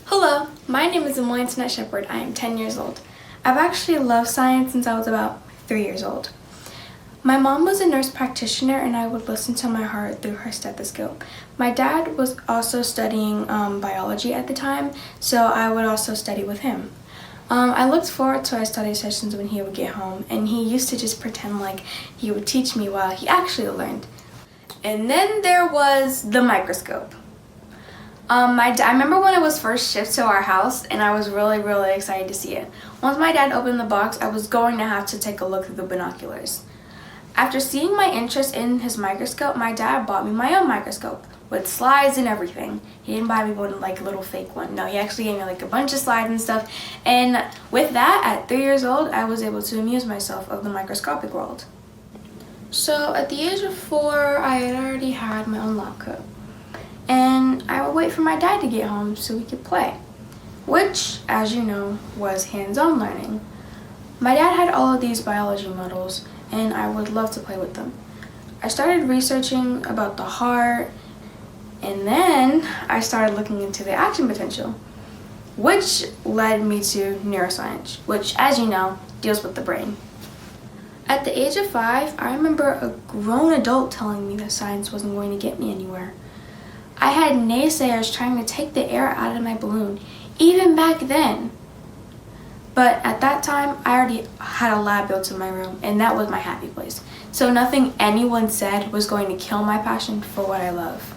Hello, my name is Amoy Internet Shepherd. I am 10 years old. I've actually loved science since I was about 3 years old. My mom was a nurse practitioner, and I would listen to my heart through her stethoscope. My dad was also studying biology at the time, so I would also study with him. I looked forward to our study sessions when he would get home, and he used to just pretend like he would teach me while he actually learned. And then there was the microscope. I remember when it was first shipped to our house, and I was really excited to see it. Once my dad opened the box, I was going to have to take a look through the binoculars. After seeing my interest in his microscope, my dad bought me my own microscope with slides and everything. He didn't buy me one like a little fake one. No, he actually gave me like a bunch of slides and stuff. And with that, at 3 years old, I was able to amuse myself of the microscopic world. So at the age of 4, I had already had my own lab coat. And I would wait for my dad to get home so we could play, which, as you know, was hands-on learning. My dad had all of these biology models, and I would love to play with them. I started researching about the heart, and then I started looking into the action potential, which led me to neuroscience, which, as you know, deals with the brain. At the age of 5, I remember a grown adult telling me that science wasn't going to get me anywhere. I had naysayers trying to take the air out of my balloon, even back then. But at that time, I already had a lab built in my room, and that was my happy place. So nothing anyone said was going to kill my passion for what I love.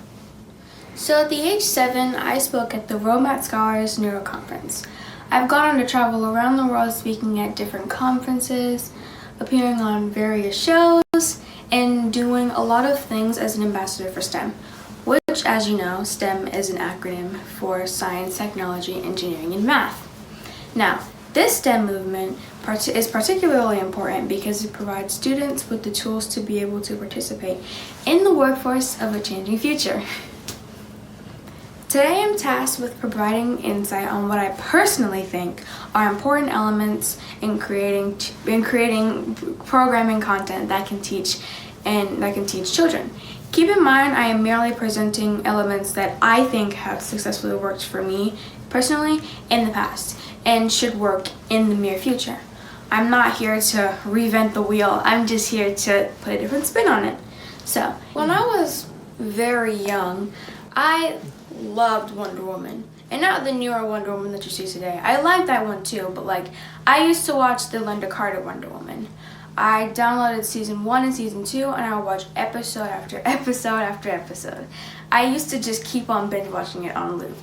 So at the age 7, I spoke at the RoMat Scholars Neuro Conference. I've gone on to travel around the world speaking at different conferences, appearing on various shows, and doing a lot of things as an ambassador for STEM, which, as you know, STEM is an acronym for Science, Technology, Engineering, and Math. Now, this STEM movement is particularly important because it provides students with the tools to be able to participate in the workforce of a changing future. Today I'm tasked with providing insight on what I personally think are important elements in creating programming content that can teach children. Keep in mind, I am merely presenting elements that I think have successfully worked for me personally in the past and should work in the near future. I'm not here to reinvent the wheel. I'm just here to put a different spin on it. So, when I was very young, I loved Wonder Woman. And not the newer Wonder Woman that you see today. I like that one too, but I used to watch the Linda Carter Wonder Woman. I downloaded season 1 and season 2, and I would watch episode after episode after episode. I used to just keep on binge watching it on loop.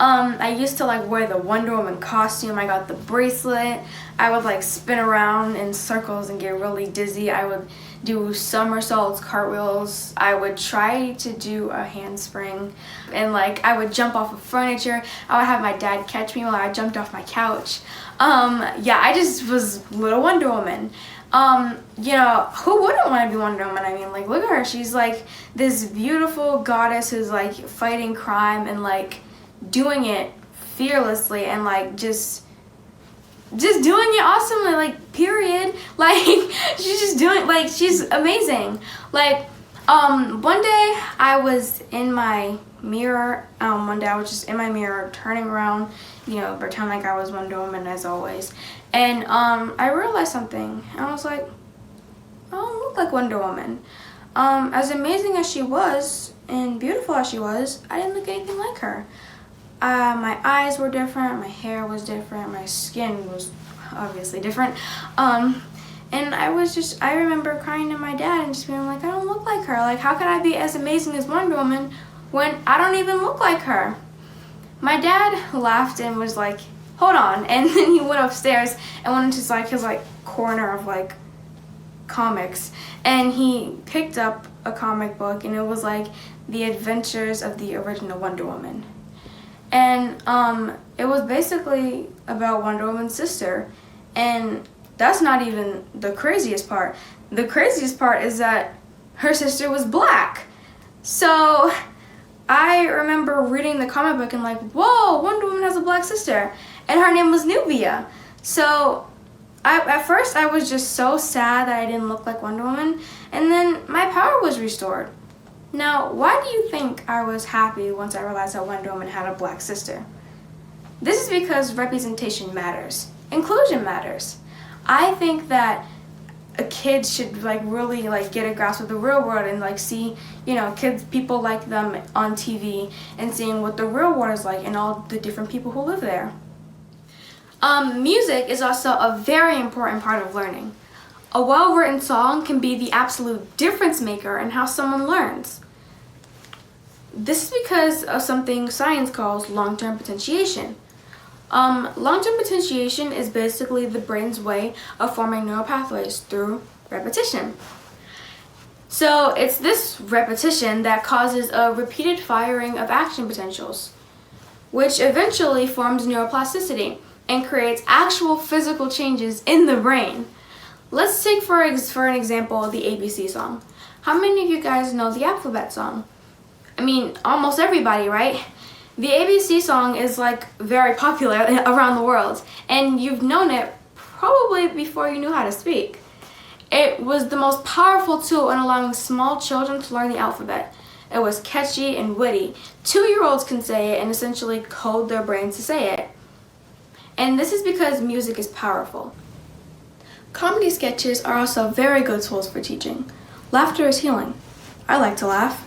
I used to wear the Wonder Woman costume. I got the bracelet. I would spin around in circles and get really dizzy. I would do somersaults, cartwheels. I would try to do a handspring, and I would jump off of furniture. I would have my dad catch me while I jumped off my couch. I just was little Wonder Woman. Who wouldn't want to be Wonder Woman? I mean, look at her. She's this beautiful goddess who's fighting crime and doing it fearlessly and just doing it awesomely, period. She's just doing, she's amazing. One day I was in my mirror, turning around, pretending I was Wonder Woman as always. And I realized something. I was like, I don't look like Wonder Woman. As amazing as she was and beautiful as she was, I didn't look anything like her. My eyes were different, my hair was different, my skin was obviously different. And I remember crying to my dad and just being like, I don't look like her. Like, how could I be as amazing as Wonder Woman when I don't even look like her? My dad laughed and was like, hold on. And then he went upstairs and went into his corner of comics. And he picked up a comic book, and it was like The Adventures of the Original Wonder Woman. And it was basically about Wonder Woman's sister. And that's not even the craziest part. The craziest part is that her sister was black. So I remember reading the comic book and like, whoa, Wonder Woman has a black sister. And her name was Nubia. So at first I was just so sad that I didn't look like Wonder Woman. And then my power was restored. Now, why do you think I was happy once I realized that Wonder Woman had a black sister? This is because representation matters. Inclusion matters. I think that kids should really get a grasp of the real world and see, people like them on TV and seeing what the real world is like and all the different people who live there. Music is also a very important part of learning. A well-written song can be the absolute difference maker in how someone learns. This is because of something science calls long-term potentiation. Long-term potentiation is basically the brain's way of forming neural pathways through repetition. So it's this repetition that causes a repeated firing of action potentials, which eventually forms neuroplasticity and creates actual physical changes in the brain. Let's take for an example the ABC song. How many of you guys know the alphabet song? I mean, almost everybody, right? The ABC song is very popular around the world, and you've known it probably before you knew how to speak. It was the most powerful tool in allowing small children to learn the alphabet. It was catchy and witty. 2-year-olds can say it and essentially code their brains to say it. And this is because music is powerful. Comedy sketches are also very good tools for teaching. Laughter is healing. I like to laugh.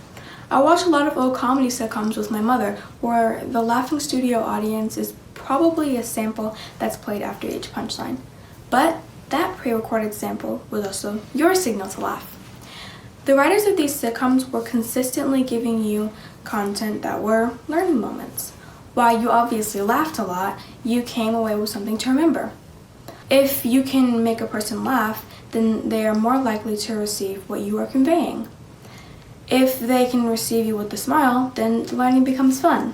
I watch a lot of old comedy sitcoms with my mother where the laughing studio audience is probably a sample that's played after each punchline. But that pre-recorded sample was also your signal to laugh. The writers of these sitcoms were consistently giving you content that were learning moments. While you obviously laughed a lot, you came away with something to remember. If you can make a person laugh, then they are more likely to receive what you are conveying. If they can receive you with a smile, then learning becomes fun.